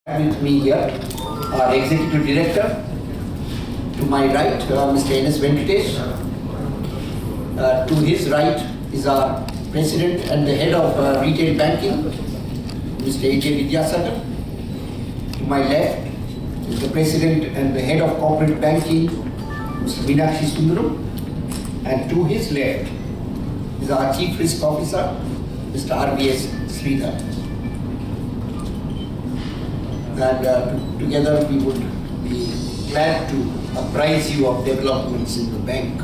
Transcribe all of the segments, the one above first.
With me here, our Executive Director. To my right, Mr. N.S. Venkatesh. To his right is our President and the Head of Retail Banking, Mr. A.J. Vidyasagar. To my left is the President and the Head of Corporate Banking, Mr. Meenakshi Sundaram. And to his left is our Chief Risk Officer, Mr. R.V.S. Sridhar. And together we would be glad to apprise you of developments in the bank.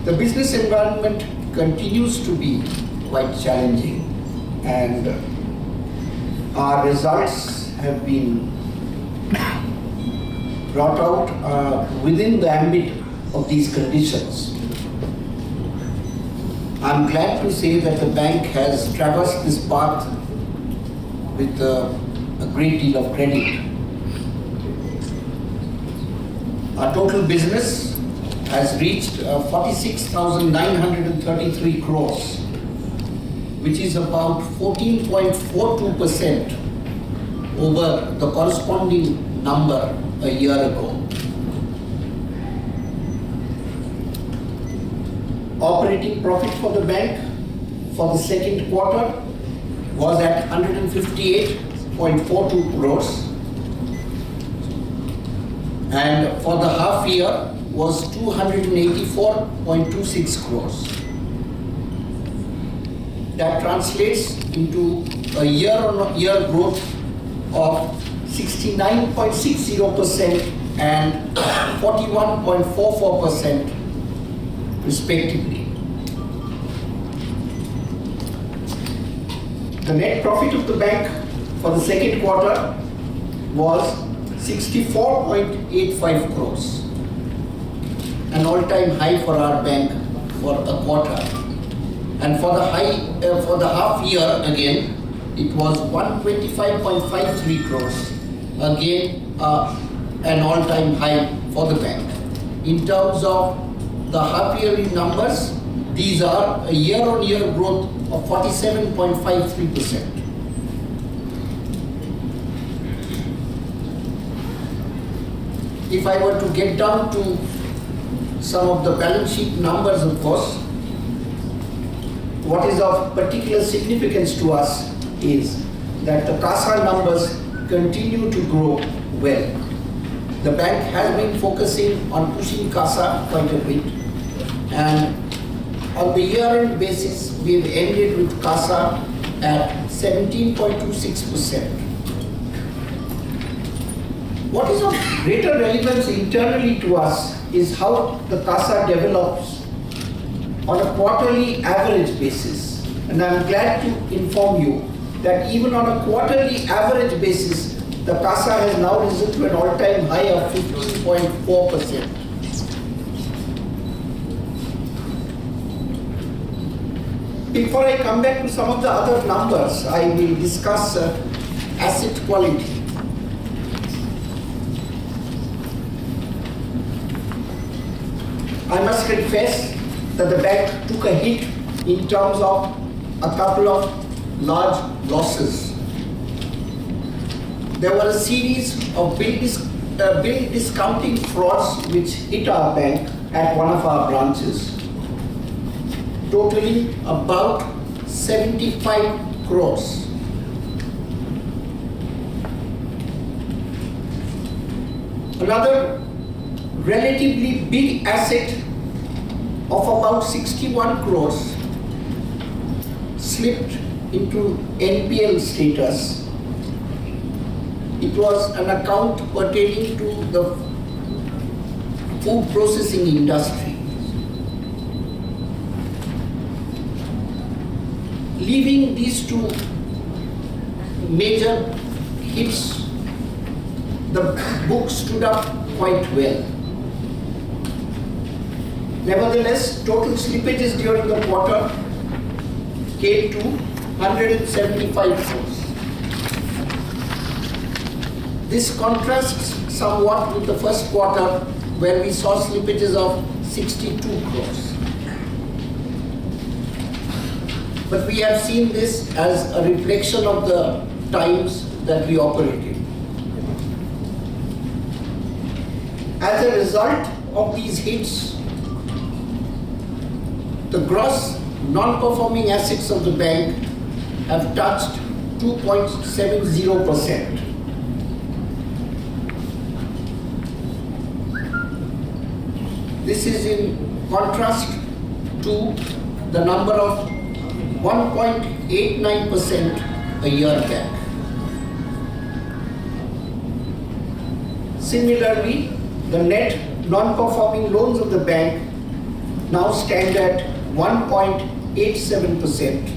The business environment continues to be quite challenging, and our results have been brought out within the ambit of these conditions. I'm glad to say that the bank has traversed this path with a great deal of credit. Our total business has reached 46,933 crores, which is about 14.42% over the corresponding number a year ago. Operating profit for the bank for the second quarter was at 158.42 crores, and for the half year was 284.26 crores. That translates into a year-on-year growth of 69.60% and 41.44% respectively. The net profit of the bank for the second quarter was 64.85 crores, an all-time high for our bank for a quarter. And for the half year again, it was 125.53 crores, again an all-time high for the bank. In terms of the half yearly numbers, these are a year-on-year growth of 47.53%. If I were to get down to some of the balance sheet numbers, of course, what is of particular significance to us is that the CASA numbers continue to grow well. The bank has been focusing on pushing CASA quite a bit, and on the year-end basis, we've ended with CASA at 17.26%. What is of greater relevance internally to us is how the CASA develops on a quarterly average basis. And I'm glad to inform you that even on a quarterly average basis, the CASA has now risen to an all-time high of 15.4%. Before I come back to some of the other numbers, I will discuss asset quality. I must confess that the bank took a hit in terms of a couple of large losses. There were a series of bill discounting frauds which hit our bank at one of our branches, totaling about 75 crores. Another relatively big asset of about 61 crores slipped into NPL status. It was an account pertaining to the food processing industry. Leaving these two major hits, the book stood up quite well. Nevertheless, total slippages during the quarter came to 175 crores. This contrasts somewhat with the first quarter, where we saw slippages of 62 crores. But we have seen this as a reflection of the times that we operate in. As a result of these hits, the gross non-performing assets of the bank have touched 2.70%. This is in contrast to the number of 1.89% a year back. Similarly, the net non-performing loans of the bank now stand at 1.87%,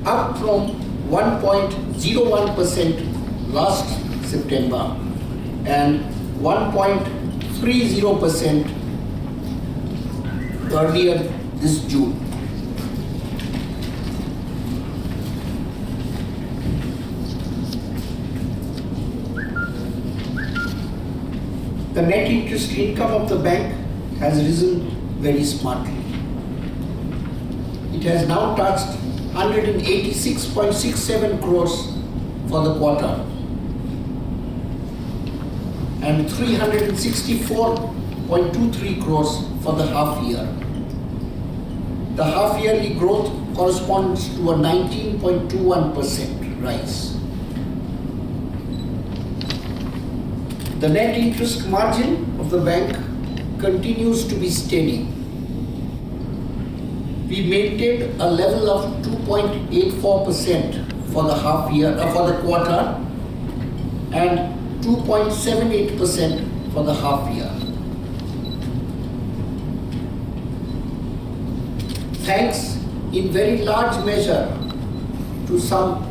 up from 1.01% last September and 1.30% earlier this June. The net interest income of the bank has risen very smartly. It has now touched 186.67 crores for the quarter and 364.23 crores for the half year. The half yearly growth corresponds to a 19.21% rise. The net interest margin of the bank continues to be steady. We maintained a level of 2.84% for the half year, for the quarter, and 2.78% for the half year. Thanks in very large measure to some